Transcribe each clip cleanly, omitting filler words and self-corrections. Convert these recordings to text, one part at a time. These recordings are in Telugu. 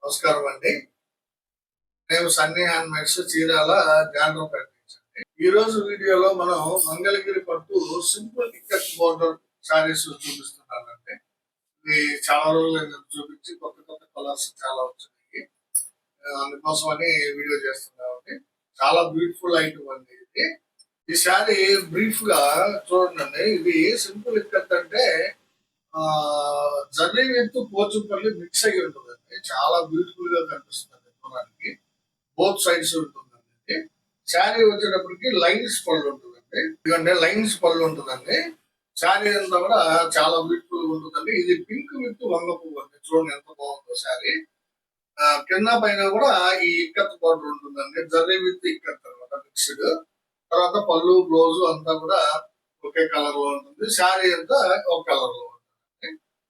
నమస్కారం అండి. నేను సన్నీ హ్యాండ్మేడ్స్ చీరాల జాండ్రపేట నుంచి అండి. ఈ రోజు వీడియోలో మనం మంగళగిరి పట్టు సింపుల్ ఇక్కత్ బోర్డర్ శారీస్ చూపిస్తున్నానండి. ఇది చాలా రోజులు చూపించి కొత్త కొత్త కలర్స్ చాలా వచ్చినాయి. అందుకోసమని వీడియో చేస్తున్నామండి. చాలా బ్యూటిఫుల్ ఐటమ్ అండి ఇది. ఈ శారీ బ్రీఫ్ గా చూడండి. ఇది సింపుల్ ఇక్కత్ అంటే జర్నీ విత్ పోచంపల్లి మిక్స్ అయ్యి ఉంటుందండి. చాలా బ్యూటిఫుల్ గా కనిపిస్తుంది చూడడానికి. బోత్ సైడ్స్ ఉంటుందండి. శారీ వచ్చేటప్పటికి లైన్స్ పళ్ళు ఉంటుందండి. ఎందుకంటే లైన్స్ పళ్ళు ఉంటుందండి. శారీ అంతా కూడా చాలా బ్యూటిఫుల్ గా ఉంటుందండి. ఇది పింక్ విత్ వంగ పువ్వు అండి. చూడండి ఎంత బాగుందో శారీ. కింద పైన కూడా ఈ ఇక్కత్ పౌడర్ ఉంటుందండి. జర్నీ విత్ ఇక్కత్ అనమాట మిక్స్డ్. తర్వాత పళ్ళు బ్లౌజ్ అంతా కూడా ఒకే కలర్ లో ఉంటుంది. శారీ అంతా ఒక కలర్ లో ఉంటుంది.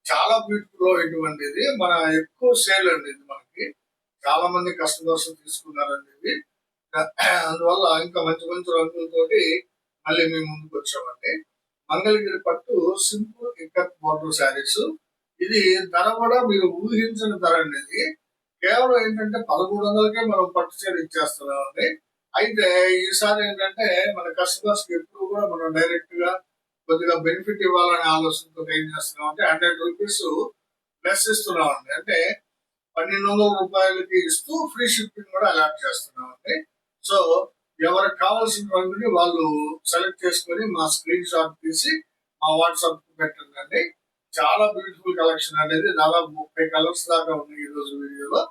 చాలా బ్యూటిఫుల్ ఇటువంటి ఇది మన ఎక్కువ సేల్ అండి. ఇది మనకి చాలా మంది కస్టమర్స్ తీసుకున్నారండి ఇది. అందువల్ల ఇంకా మంచి మంచి రంగులతోటి మళ్ళీ మేము ముందుకు వచ్చామండి. మంగళగిరి పట్టు సింపుల్ ఇక్కత్ బోర్డర్ శారీస్. ఇది ధర కూడా మీరు ఊహించిన ధర అండి. ఇది కేవలం ఏంటంటే 1100కే మనం పట్టు చీర ఇచ్చేస్తున్నాం అండి. అయితే ఈసారి ఏంటంటే మన కస్టమర్స్ కి ఎప్పుడు కూడా మనం డైరెక్ట్ గా కొద్దిగా బెనిఫిట్ ఇవ్వాలనే ఆలోచనతో ఏం చేస్తున్నాం అంటే 100 రూపీస్ ప్లస్ ఇస్తున్నాం అండి. అంటే 1200 రూపాయలకి ఇస్తూ ఫ్రీ షిప్పింగ్ కూడా అలాట్ చేస్తున్నాం అండి. సో ఎవరికి కావాల్సిన రంగుని వాళ్ళు సెలెక్ట్ చేసుకొని మా స్క్రీన్ షాట్ తీసి మా వాట్సాప్ పెట్టండి. చాలా బ్యూటిఫుల్ కలెక్షన్ అనేది దాదాపు 30 కలర్స్ దాకా ఉన్నాయి ఈ రోజు వీడియోలో.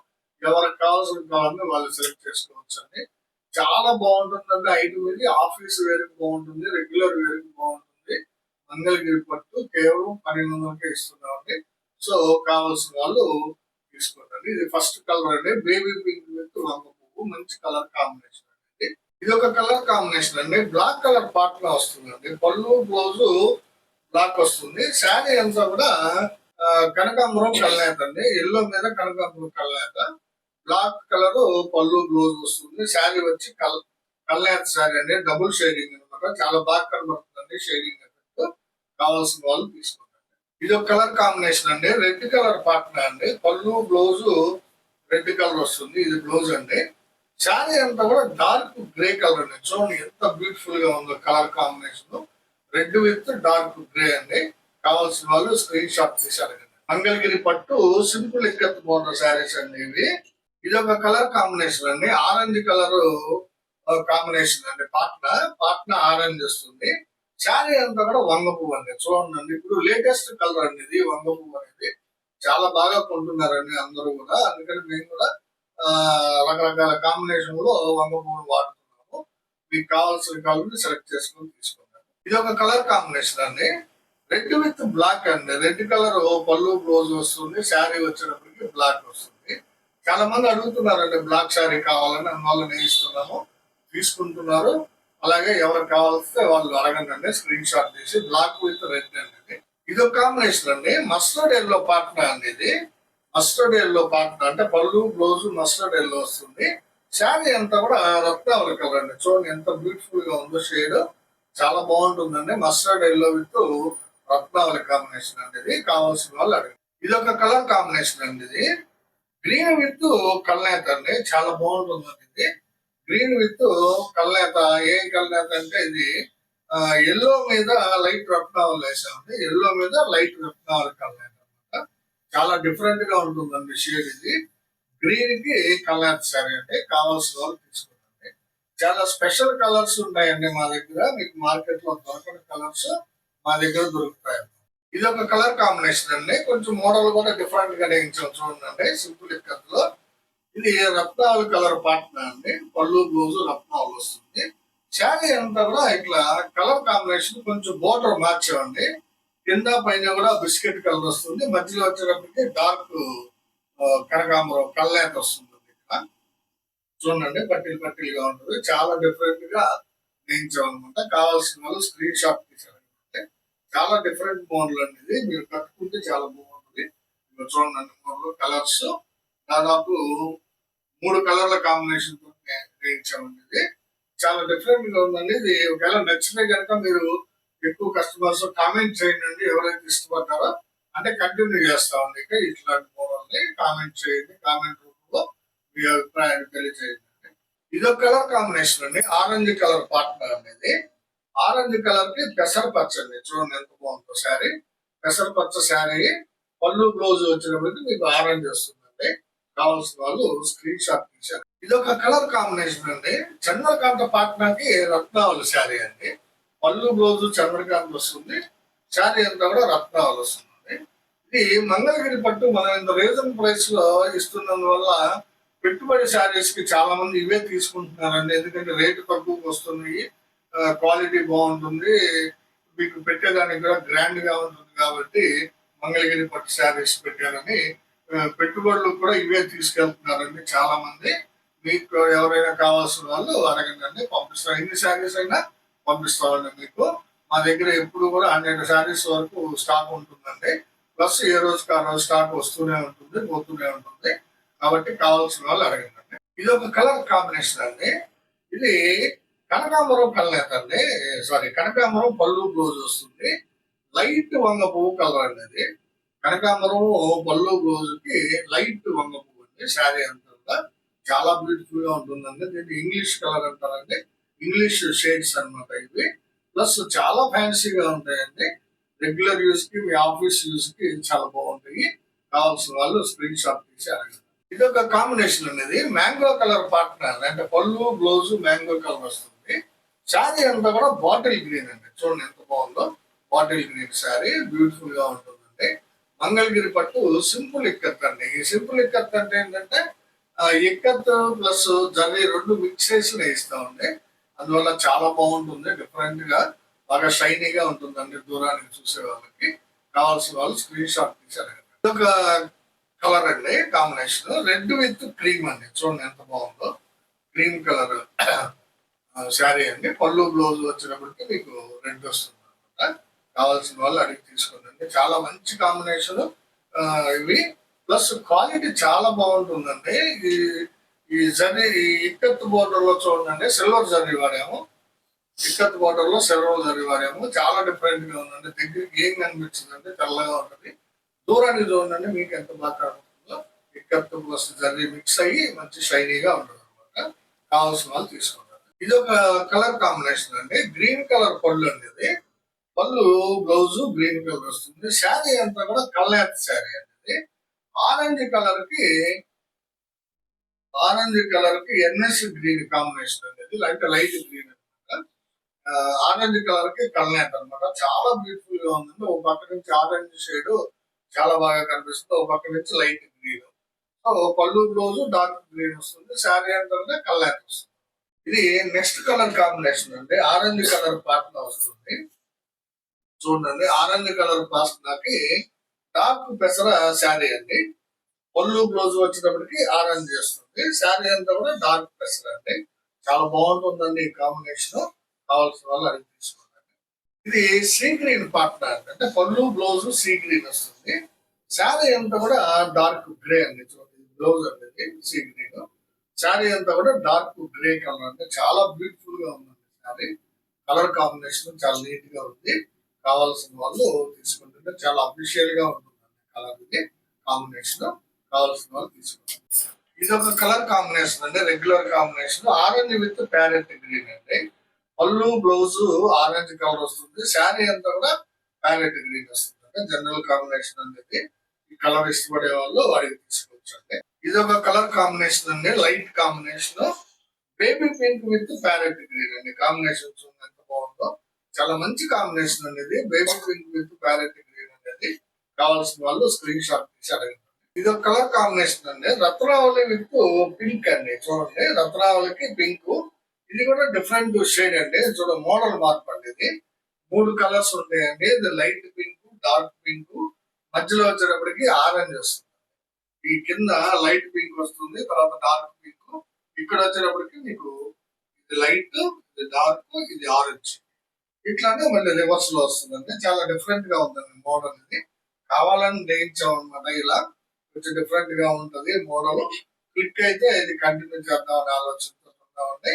ఎవరికి కావాల్సిన కలర్ని వాళ్ళు సెలెక్ట్ చేసుకోవచ్చు అండి. చాలా బాగుంటుందండి. ఐటమ్ ఇది ఆఫీస్ వేరుకు బాగుంటుంది, రెగ్యులర్ వేరుకు బాగుంటుంది. మంగళగిరి పట్టు కేవలం 1200కే ఇస్తున్నామండి. సో కావాల్సిన వాళ్ళు తీసుకోండి. ఇది ఫస్ట్ కలర్ అండి. బేబీ పింక్ విత్ వంగ పువ్వు. మంచి కలర్ కాంబినేషన్ అండి. ఇది ఒక కలర్ కాంబినేషన్ అండి. బ్లాక్ కలర్ పార్ట్ లో వస్తుందండి. పళ్ళు బ్లౌజ్ బ్లాక్ వస్తుంది. శారీ అంతా కూడా కనకాంబరం కల్నేత అండి. ఎల్లో మీద కనకాంబరం కల్నేత. బ్లాక్ కలర్ పళ్ళు బ్లౌజ్ వస్తుంది. శారీ వచ్చి కల్నేత శారీ అండి. డబుల్ షేడింగ్ అనమాట. చాలా బాగా కనబడుతుందండి షేడింగ్ ఎఫెక్ట్. కావాల్సిన వాళ్ళు తీసుకోండి. ఇది ఒక కలర్ కాంబినేషన్ అండి. రెడ్ కలర్ పార్ట్నర్ అండి. పళ్ళు బ్లౌజ్ రెడ్ కలర్ వస్తుంది. ఇది బ్లౌజ్ అండి. శారీ అంతా కూడా డార్క్ గ్రే కలర్ అండి. చూడండి ఎంత బ్యూటిఫుల్ గా ఉందో colour combination. Red with dark grey అండి. కావాల్సిన వాళ్ళు స్క్రీన్ షాట్ తీసారు. మంగళగిరి పట్టు సింపుల్ ఇక్కత్ బోర్డర్ శారీస్ అండి ఇవి. ఇది ఒక కలర్ కాంబినేషన్ అండి. ఆరెంజ్ కలర్ కాంబినేషన్ అండి. పాట్న ఆరెంజ్ వస్తుంది. శారీ అంతా కూడా వంగ పువ్వు అండి. చూడండి ఇప్పుడు లేటెస్ట్ కలర్ అండి ఇది వంగ పువ్వు అనేది. చాలా బాగా కొంటున్నారండి అందరూ కూడా. అందుకని మేము కూడా రకరకాల కాంబినేషన్ లో వంగ పువ్వును వాడుతున్నాము. మీకు కావాల్సిన కలర్ సెలెక్ట్ చేసుకొని తీసుకుంటాము. ఇది ఒక కలర్ కాంబినేషన్ అండి. రెడ్ విత్ బ్లాక్ అండి. రెడ్ కలర్ పళ్ళు బ్లౌజ్ వస్తుంది. శారీ వచ్చేటప్పటికి బ్లాక్ వస్తుంది. చాలా మంది అడుగుతున్నారండి బ్లాక్ శారీ కావాలని. అందువల్ల నేను ఇస్తున్నాము, తీసుకుంటున్నారు. అలాగే ఎవరికి కావాల్స్తే వాళ్ళు అడగండి. స్క్రీన్ షాట్ తీసి బ్లాక్ విత్ రెడ్ అండి. ఇది ఒక కాంబినేషన్ అండి. మస్టర్డ్ ఎల్లో పార్ట్నర్ అండి. ఇది మస్టర్డ్ ఎల్లో పార్ట్నర్ అంటే పళ్ళు బ్లౌజ్ మస్టర్డ్ ఎల్లో వస్తుంది. శారీ అంతా కూడా రత్నావళి కలర్ అండి. చూడండి ఎంత బ్యూటిఫుల్ గా ఉందో షేడ్. చాలా బాగుంటుందండి. మస్టర్డ్ ఎల్లో విత్ రత్నావళి కాంబినేషన్ అండి. ఇది కావాల్సిన వాళ్ళు అడగండి. ఇది ఒక కలర్ కాంబినేషన్ అండి. ఇది గ్రీన్ విత్ కల్నేత అండి. చాలా బాగుంటుందండి ఇది. గ్రీన్ విత్ కల్నేత. ఏం కల్నేత అంటే ఇది ఎల్లో మీద లైట్ రత్నావళి వేసామండి. ఎల్లో మీద లైట్ రత్నావళి కల్నేత అనమాట. చాలా డిఫరెంట్ గా ఉంటుందండి షేడ్ ఇది. గ్రీన్ కి కల్నేత శారీ అండి. కావాల్సిన వాళ్ళు తీసుకోండి. చాలా స్పెషల్ కలర్స్ ఉంటాయండి మా దగ్గర. మీకు మార్కెట్ లో దొరకని కలర్స్ మా దగ్గర దొరుకుతాయి. ఇది ఒక కలర్ కాంబినేషన్ అండి. కొంచెం మోడల్ కూడా డిఫరెంట్ గా వేయించాం చూడండి. సింపుల్ ఇక్కత్ లో ఇది రత్నావళి కలర్ పార్ట్నర్ అండి. పళ్ళు బ్లౌజ్ రత్నావళి వస్తుంది. శారీ అంతా కూడా ఇట్లా కలర్ కాంబినేషన్ కొంచెం బోర్డర్ మార్చామండి. కింద పైన కూడా బిస్కెట్ కలర్ వస్తుంది. మధ్యలో వచ్చేటప్పటికి డార్క్ కనకాంబరం కల్నేత వస్తుంది. ఇక్కడ చూడండి పట్టిల్ పట్టిల్గా ఉంటుంది. చాలా డిఫరెంట్ గా వేయించాం అనమాట. కావాల్సిన వాళ్ళు స్క్రీన్ షాట్ తీసారు. చాలా డిఫరెంట్ మోడల్ అండి ఇది. మీరు కట్టుకుంటే చాలా బాగుంటుంది. చూడండి మోడల్ కలర్స్ దాదాపు 3 కలర్ల కాంబినేషన్ తో వేయించామండి. ఇది చాలా డిఫరెంట్ గా ఉందండి. ఇది ఒకవేళ నచ్చితే కనుక మీరు ఎక్కువ కస్టమర్స్ కామెంట్ చేయండి. ఎవరైతే ఇష్టపడ్డారో అంటే కంటిన్యూ చేస్తామండి. ఇట్లాంటి మోడల్ ని కామెంట్ చేయండి. కామెంట్ మీ అభిప్రాయాన్ని తెలియజేయండి. ఇదొక కలర్ కాంబినేషన్ అండి. ఆరెంజ్ కలర్ పార్ట్నర్ అనేది. ఆరెంజ్ కలర్ కి పెసరపచ్చ అండి. చూడండి ఎంత బాగుందో శారీ. పెసరపచ్చ శారీ పళ్ళు బ్లౌజ్ వచ్చినప్పటికి మీకు ఆరెంజ్ వస్తుందండి. కావాల్సిన వాళ్ళు స్క్రీన్ షాట్ తీశారు. ఇదొక కలర్ కాంబినేషన్ అండి. చంద్రకాంత పాట్నాకి రత్నావళి శారీ అండి. పళ్ళు బ్లౌజ్ చంద్రకాంత్ వస్తుంది. శారీ అంతా కూడా రత్నావళి వస్తుంది. ఇది మంగళగిరి పట్టు మనం ఇంత రీజన్ ప్రైస్ లో ఇస్తున్నందువల్ల పెట్టుబడి శారీస్ కి చాలా మంది ఇవే తీసుకుంటున్నారండి. ఎందుకంటే రేటు తక్కువకి వస్తున్నాయి, క్వాలిటీ బాగుంటుంది, మీకు పెట్టేదానికి కూడా గ్రాండ్ గా ఉంటుంది కాబట్టి మంగళగిరి పట్టు శారీస్ పెట్టారని పెట్టుబడులు కూడా ఇవే తీసుకెళ్తున్నారండి చాలా మంది. మీకు ఎవరైనా కావాల్సిన వాళ్ళు అడగండి, పంపిస్తాం. ఎన్ని శారీస్ అయినా పంపిస్తామండి మీకు. మా దగ్గర ఎప్పుడు కూడా 100 శారీస్ వరకు స్టాక్ ఉంటుందండి. ప్లస్ ఏ రోజుకి ఆ రోజు స్టాక్ వస్తూనే ఉంటుంది, పోతూనే ఉంటుంది. కాబట్టి కావాల్సిన వాళ్ళు అడగండి. ఇది ఒక కలర్ కాంబినేషన్ అండి. ఇది కనకాంబరం కలర్ అండి. సారీ, కనకాంబరం పళ్ళు బ్లౌజ్ వస్తుంది. లైట్ వంగ పువ్వు కలర్ అండి. అది కనకాంబరం పళ్ళు బ్లౌజ్ కి లైట్ వంగ పువ్వు అండి. శారీ అంతా చాలా బ్యూటిఫుల్ గా ఉంటుందండి. దీన్ని ఇంగ్లీష్ కలర్ అంటారండి. ఇంగ్లీష్ షేడ్స్ అన్నమాట ఇవి. ప్లస్ చాలా ఫ్యాన్సీగా ఉంటాయండి. రెగ్యులర్ యూస్ కి, మీ ఆఫీస్ యూస్ కి చాలా బాగుంటాయి. కావాల్సిన వాళ్ళు స్క్రీన్ షాట్ తీసి అడగండి. ఇది ఒక కాంబినేషన్ అనేది మ్యాంగో కలర్ పార్ట్నర్ అంటే పళ్ళు బ్లౌజ్ మ్యాంగో కలర్ వస్తుంది. శారీ అంతా కూడా బాటిల్ గ్రీన్ అండి. చూడండి ఎంత బాగుందో. బాటిల్ గ్రీన్ శారీ బ్యూటిఫుల్ గా ఉంటుందండి. మంగళగిరి పట్టు సింపుల్ ఇక్కత్ అండి. ఈ సింపుల్ ఇక్కత్ అంటే ఏంటంటే ఇక్కత్ ప్లస్ జరీ రెండు మిక్స్ చేసి వేస్తామండి. అందువల్ల చాలా బాగుంటుంది. డిఫరెంట్ గా బాగా షైనీగా ఉంటుందండి. దూరానికి చూసే వాళ్ళకి. కావాల్సిన వాళ్ళు స్క్రీన్ షాట్ తీసారు. ఇదొక కలర్ అండి కాంబినేషన్. రెడ్ విత్ క్రీమ్ అండి. చూడండి ఎంత బాగుందో. క్రీమ్ కలర్ శారీ అండి. పళ్ళు బ్లౌజ్ వచ్చినప్పటికీ మీకు రెడ్ వస్తుంది అనమాట. కావాల్సిన వాళ్ళు అడిగి తీసుకోండి. చాలా మంచి కాంబినేషన్ ఇవి. ప్లస్ క్వాలిటీ చాలా బాగుంటుందండి. ఈ ఈ జరీ ఈ ఇక్కత్ బోర్డర్ లో చూడండి సిల్వర్ జరీ వాడాము. ఇక్కత్ బోర్డర్ లో సిల్వర్ జరీ వాడాము. చాలా డిఫరెంట్ గా ఉందండి. దగ్గరికి ఏం కనిపించిందంటే తెల్లగా ఉంటుంది. దూరానికి చూడండి మీకు ఎంత బాగా కనబడుతుందో. ఇక్కత్ ప్లస్ జరీ మిక్స్ అయ్యి మంచి షైనీగా ఉంటుంది అనమాట. కావాల్సిన వాళ్ళు తీసుకుంటారు. ఇది ఒక కలర్ కాంబినేషన్ అండి. గ్రీన్ కలర్ పళ్ళు అండి. ఇది పళ్ళు బ్లౌజ్ గ్రీన్ కలర్ వస్తుంది. శారీ అంతా కూడా కల్నేత శారీ అండి. ఆరెంజ్ కలర్ కి ఎన్ఎస్ గ్రీన్ కాంబినేషన్ అనేది అంటే లైట్ గ్రీన్ అనమాట. ఆరెంజ్ కలర్ కి కల్నేత అనమాట. చాలా బ్యూటిఫుల్ గా ఉందండి. ఒక పక్క నుంచి ఆరెంజ్ షేడ్ చాలా బాగా కనిపిస్తుంది. ఒక పక్క నుంచి లైట్ గ్రీన్. సో పళ్ళు బ్లౌజ్ డార్క్ గ్రీన్ వస్తుంది. శారీ అంటే కల్నేత వస్తుంది. ఇది నెక్స్ట్ కలర్ కాంబినేషన్ అండి. ఆరెంజ్ కలర్ పాటలో వస్తుంది. చూడండి ఆరెంజ్ కలర్ పాస్నాకి డార్క్ పెసర శారీ అండి. పళ్ళు బ్లౌజ్ వచ్చేటప్పటికి ఆరెంజ్ చేస్తుంది. శారీ అంతా కూడా డార్క్ పెసర అండి. చాలా బాగుంటుందండి ఈ కాంబినేషన్. కావాల్సిన వాళ్ళు అడిగి తీసుకోండి. ఇది సీ గ్రీన్ పార్ట్నర్ అంటే పళ్ళు బ్లౌజ్ సీ గ్రీన్ వస్తుంది. శారీ అంతా కూడా డార్క్ గ్రే అండి. చూడండి బ్లౌజ్ అనేది సీ గ్రీన్. శారీ అంతా కూడా డార్క్ గ్రే కలర్ అంటే చాలా బ్యూటిఫుల్ గా ఉందండి. శారీ కలర్ కాంబినేషన్ చాలా నీట్ గా ఉంది. కావాల్సిన వాళ్ళు తీసుకుంటుంటే చాలా అఫీషియల్ గా ఉంటుందండి. కలర్ ఇది కాంబినేషన్. కావాల్సిన వాళ్ళు తీసుకుంటారు. ఇది ఒక కలర్ కాంబినేషన్ అండి. Regular combination orange with parrot green అండి. పళ్ళు బ్లౌజ్ ఆరెంజ్ కలర్ వస్తుంది. శారీ అంతా కూడా ప్యారెట్ గ్రీన్ వస్తుంది. అంటే జనరల్ కాంబినేషన్ అనేది ఈ కలర్ ఇష్టపడే వాళ్ళు వాడికి తీసుకోవచ్చు అండి. ఇది ఒక కలర్ కాంబినేషన్ అండి. Light combination baby pink with parrot green అండి. కాంబినేషన్ ఎంత బాగుందో. చాలా మంచి కాంబినేషన్ అనేది baby pink with parrot green అనేది. కావాల్సిన వాళ్ళు స్క్రీన్ షాట్ తీసి అడగండి. ఇది ఒక కలర్ కాంబినేషన్ అండి. రత్నావళి విత్ పింక్ అండి. చూడండి రత్నావళికి పింక్. ఇది కూడా డిఫరెంట్ షేడ్ అండి. చూడ మోడల్ మార్పు అండి. ఇది 3 కలర్స్ ఉంటాయండి. ఇది లైట్ పింక్, డార్క్ పింక్, మధ్యలో వచ్చేటప్పటికి ఆరెంజ్ వస్తుంది. ఈ కింద లైట్ పింక్ వస్తుంది, తర్వాత డార్క్ పింక్. ఇక్కడ వచ్చేటప్పటికి మీకు ఇది లైట్, ఇది డార్క్, ఇది ఆరెంజ్. ఇట్లానే మళ్ళీ రివర్స్ లో వస్తుందండి. చాలా డిఫరెంట్ గా ఉందండి మోడల్. ఇది కావాలని నేయించాం అనమాట. ఇలా కొంచెం డిఫరెంట్ గా ఉంటది మోడల్. క్లిక్ అయితే ఇది కంటిన్యూ చేద్దామని ఆలోచనతో ఉన్నామండి.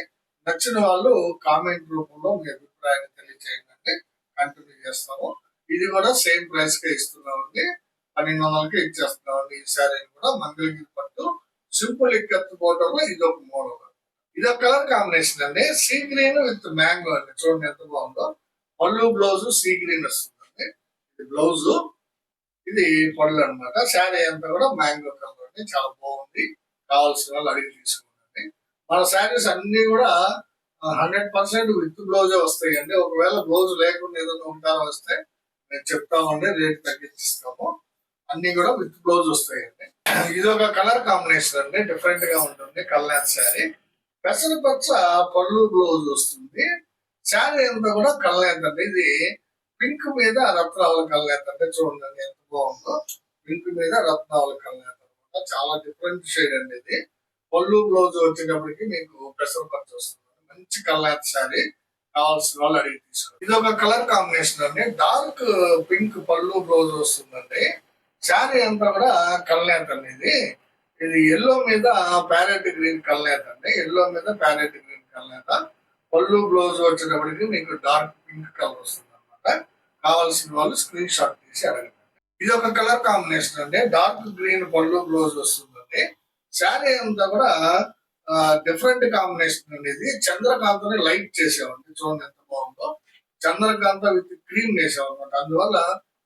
నచ్చిన వాళ్ళు కామెంట్ రూపంలో మీ అభిప్రాయాన్ని తెలియజేయండి. కంటిన్యూ చేస్తాము. ఇది కూడా సేమ్ ప్రైస్ కే ఇస్తున్నామండి. 1200కి ఇచ్చేస్తున్నామండి. ఈ శారీ కూడా మంగళగిరి పట్టు సింపుల్ ఇక్కత్ బోర్డర్ లో ఇది ఒక మోడల్. ఇది ఒక కలర్ కాంబినేషన్ అండి. సీ గ్రీన్ విత్ మ్యాంగో అండి. చూడండి ఎంత బాగుందో. పళ్ళు బ్లౌజ్ సీ గ్రీన్ వస్తుందండి. ఇది బ్లౌజ్, ఇది పళ్ళు అనమాట. శారీ అంతా కూడా మ్యాంగో కలర్ అండి. చాలా బాగుంది. కావాల్సిన వాళ్ళు అడిగి తీసుకోండి. మన శారీస్ అన్ని కూడా 100% విత్ బ్లౌజే వస్తాయండి. ఒకవేళ బ్లౌజ్ లేకుండా ఏదైనా ఉంటారో వస్తే నేను చెప్తామండి, రేట్ తగ్గించిస్తాము. అన్ని కూడా విత్ బ్లౌజ్ వస్తాయండి. ఇది ఒక కలర్ కాంబినేషన్ అండి, డిఫరెంట్ గా ఉంటుంది. కల్యాణ్ శారీ పెసరపచ్చ పళ్ళు బ్లౌజ్ వస్తుంది. శారీ అంతా కూడా కల్యాణ్ అండి. ఇది పింక్ మీద రత్నాల కల్యాణ్ అంటే చూడండి ఎంత బాగుందో. పింక్ మీద రత్నాల కల్యాణ్ అనమాట. చాలా డిఫరెంట్ షేడ్ అండి ఇది. పళ్ళు బ్లౌజ్ వచ్చేటప్పటికి మీకు పెసరపచ్చ వస్తుంది. మంచి కల్యాణ్ శారీ. కావాల్సిన వాళ్ళు అడిగి తీసుకోండి. ఇది ఒక కలర్ కాంబినేషన్ అండి. డార్క్ పింక్ పళ్ళు బ్లౌజ్ వస్తుందండి. శారీ అంతా కూడా కల్యాణ్ అండి. ఇది ఎల్లో మీద ప్యారెట్ గ్రీన్ కల్యాణ్ అండి. ఎల్లో మీద ప్యారెట్ గ్రీన్ కల్యాణ్. పళ్ళు బ్లౌజ్ వచ్చేటప్పటికి మీకు డార్క్ పింక్ కలర్ వస్తుంది అనమాట. కావాల్సిన వాళ్ళు స్క్రీన్ షాట్ తీసి అడగండి. ఇది ఒక కలర్ కాంబినేషన్ అండి. డార్క్ గ్రీన్ పళ్ళు బ్లౌజ్ వస్తుందండి. శారీ అంతా కూడా డిఫరెంట్ కాంబినేషన్ అండి. ఇది చంద్రకాంత్ లైట్ చేసామండి. చూడండి ఎంత బాగుందో. చంద్రకాంత విత్ క్రీమ్ వేసాం అనమాట. అందువల్ల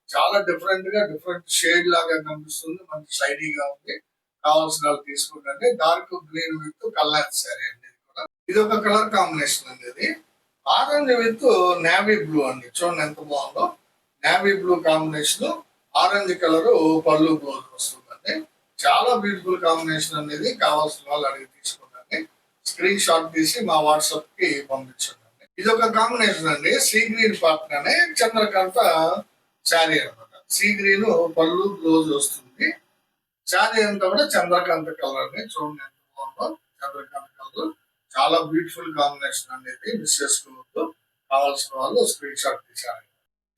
చాలా డిఫరెంట్ గా డిఫరెంట్ షేడ్ లాగా కనిపిస్తుంది. మంచి షైనీగా ఉంది. కావాల్సిన వాళ్ళు తీసుకుంటే dark green with Kalyan sari అండి. ఇది ఒక కలర్ కాంబినేషన్ అండి. ఇది ఆరెంజ్ విత్ నేవీ బ్లూ అండి. చూడండి ఎంత బాగుందో. Navy blue combination, orange colour పళ్ళు బ్లౌజ్ వస్తుందండి. చాలా బ్యూటిఫుల్ కాంబినేషన్ అనేది. కావాల్సిన వాళ్ళు అడిగి తీసుకుంటాండి. స్క్రీన్ షాట్ తీసి మా వాట్సాప్ కి పంపించండి. ఇది ఒక కాంబినేషన్ అండి. సీ గ్రీన్ పార్ట్నే చంద్రకాంత శారీ అనమాట. సీ గ్రీన్ పళ్ళు బ్లౌజ్ వస్తుంది. శారీ అంతా కూడా చంద్రకాంత కలర్ ని. చూడండి ఎంత బాగుందో. చంద్రకాంత కలర్ చాలా బ్యూటిఫుల్ కాంబినేషన్ అనేది. మిస్ చేసుకోవద్దు. కావాల్సిన వాళ్ళు స్క్రీన్ షాట్ తీసారు.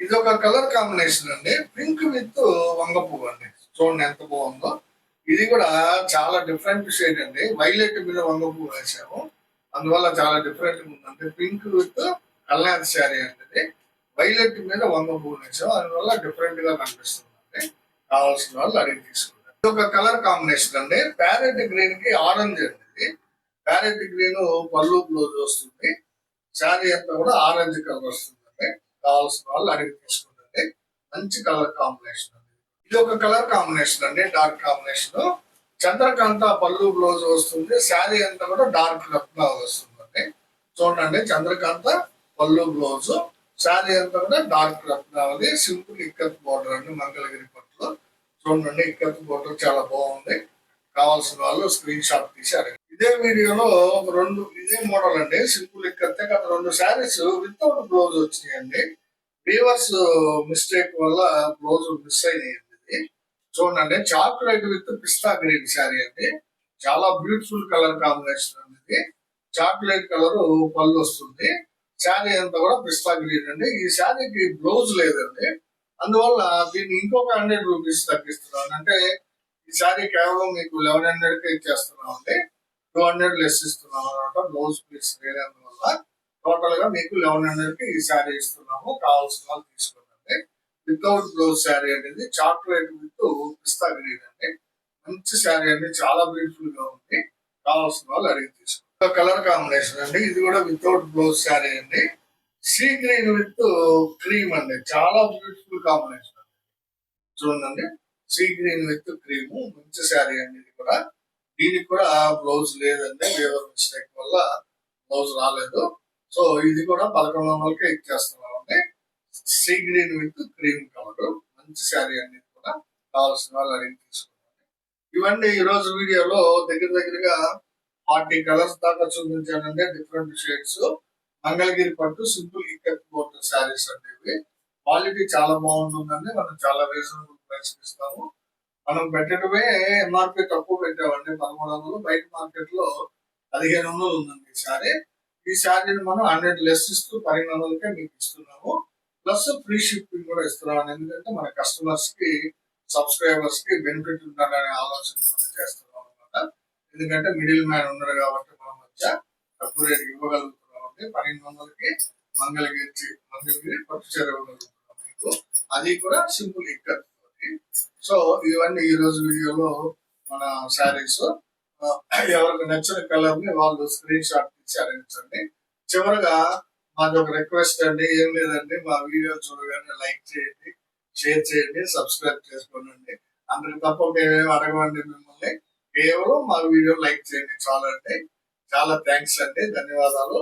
ఇది ఒక కలర్ కాంబినేషన్ అండి. పింక్ విత్ వంగ పువ్వు అండి. చూడండి ఎంత బాగుందో. ఇది కూడా చాలా డిఫరెంట్ షేడ్ అండి. వైలెట్ మీద వంగ పువ్వు వేసాము. అందువల్ల చాలా డిఫరెంట్ ఉందండి. పింక్ విత్ కల్యాణ్ శారీ అండి. వైలెట్ మీద వంగ పువ్వు వేసాము. అందువల్ల డిఫరెంట్ గా కనిపిస్తుంది. కావాల్సిన వాళ్ళు అడిగి తీసుకుంటారు. ఇది ఒక కలర్ కాంబినేషన్ అండి. ప్యారెట్ గ్రీన్ కి ఆరెంజ్ అండి. ప్యారెట్ గ్రీన్ పళ్ళు బ్లౌజ్ వస్తుంది. శారీ అంతా కూడా ఆరెంజ్ కలర్ వస్తుందండి. కావాల్సిన వాళ్ళు అడిగి తీసుకుంటే మంచి కలర్ కాంబినేషన్ అండి. ఇది ఒక కలర్ కాంబినేషన్ అండి. Dark combination. చంద్రకాంత పళ్ళు బ్లౌజ్ వస్తుంది. శారీ అంతా కూడా డార్క్ రత్నాలు వస్తుందండి. చూడండి చంద్రకాంత పళ్ళు బ్లౌజ్, శారీ అంతా కూడా డార్క్ రత్నావళి. సింపుల్ ఇక్కత్ బోర్డర్ అండి. మంగళగిరి పట్టులో చూడండి ఇక్కత్ బోర్డర్ చాలా బాగుంది. కావాల్సిన వాళ్ళు స్క్రీన్ షాట్ తీసి అడగండి. ఇదే వీడియోలో ఇదే మోడల్ అండి. సింపుల్ ఇక్కతే గత 2 శారీస్ వితౌట్ బ్లౌజ్ వచ్చినాయండి. వీవర్స్ మిస్టేక్ వల్ల బ్లౌజ్ మిస్ అయినాయండి. చూడండి chocolate with pista green sari అండి. చాలా బ్యూటిఫుల్ కలర్ కాంబినేషన్ అండి. చాక్లెట్ కలర్ పళ్ళు వస్తుంది. శారీ అంతా కూడా పిస్తా గ్రీన్ అండి. ఈ శారీకి బ్లౌజ్ లేదండి. అందువల్ల దీన్ని ఇంకొక 100 రూపీస్ తగ్గిస్తున్నాను. అంటే ఈ శారీ కేవలం మీకు 1100కే ఇచ్చేస్తున్నాం అండి. 200 లెస్ ఇస్తున్నాం అనమాట. బ్లౌజ్ పీస్ లేనందువల్ల టోటల్ గా మీకు 1100కి ఈ శారీ ఇస్తున్నాము. కావాల్సిన వాళ్ళు తీసుకోండి. వితౌట్ బ్లౌజ్ శారీ అనేది చాక్లెట్ విత్ పిస్తా గ్రీన్ అండి. మంచి శారీ అండి. చాలా బ్యూటిఫుల్ గా ఉంది. కావాల్సిన వాళ్ళు అడిగి తీసుకోండి. కలర్ కాంబినేషన్ అండి. ఇది కూడా వితౌట్ బ్లౌజ్ శారీ అండి. సీ గ్రీన్ విత్ క్రీమ్ అండి. చాలా బ్యూటిఫుల్ కాంబినేషన్ అండి. చూడండి సీ గ్రీన్ విత్ క్రీమ్ మంచి శారీ అండి. ఇది కూడా దీనికి కూడా బ్లౌజ్ లేదండి. వేవర్ మిస్టేక్ వల్ల బ్లౌజ్ రాలేదు. సో ఇది కూడా 1100కే ఇచ్చేస్తున్నాం అండి. Sea green with cream colour మంచి శారీ అండి. కూడా కావాల్సిన వాళ్ళు అడిగి తీసుకున్నాను. ఇవన్నీ ఈ రోజు వీడియోలో దగ్గరగా 40 కలర్స్ దాకా చూపించానండి. Different shades. మంగళగిరి పట్టు సింపుల్ ఇక్కత్ బోర్డర్ శారీస్ అండి. ఇవి క్వాలిటీ చాలా బాగుంటుందండి. మనం చాలా రీజనబుల్ ప్రైస్ ఇస్తాము. మనం పెట్టడమే ఎంఆర్పి తక్కువ పెట్టామండి. 1300. బయట మార్కెట్ లో 1500 ఉందండి ఈ శారీ. ఈ శారీని మనం 100 లెస్ ఇస్తూ 1200కే మీకు ఇస్తున్నాము. ప్లస్ ఫ్రీ షిప్పింగ్ కూడా ఇస్తున్నాం. ఎందుకంటే మన కస్టమర్స్ కి, సబ్స్క్రైబర్స్ కి బెనిఫిట్ ఉండాలనే ఆలోచనతో చేస్తున్నాం అనమాట. ఎందుకంటే మిడిల్ మ్యాన్ ఉన్నారు కాబట్టి మన మధ్య తక్కువ రేటు ఇవ్వగలుగుతున్నాం అండి. 1200కి మంగళగిరి పట్టు చీర ఇవ్వగలుగుతున్నాం మీకు. అది కూడా సింపుల్ ఇక్కత్. సో ఇవన్నీ ఈ రోజు వీడియోలో మన శారీస్. ఎవరికి నచ్చిన కలర్ ని వాళ్ళు స్క్రీన్ షాట్ తీసి అరించండి. చివరగా మాది ఒక రిక్వెస్ట్ అండి, ఏం లేదండి, మా వీడియో చూడగానే లైక్ చేయండి, షేర్ చేయండి, సబ్స్క్రైబ్ చేసుకోండి. అందుకు తప్ప మేమేమి అడగమండి మిమ్మల్ని. కేవలం మా వీడియో లైక్ చేయండి చాలండి. చాలా థ్యాంక్స్ అండి, ధన్యవాదాలు.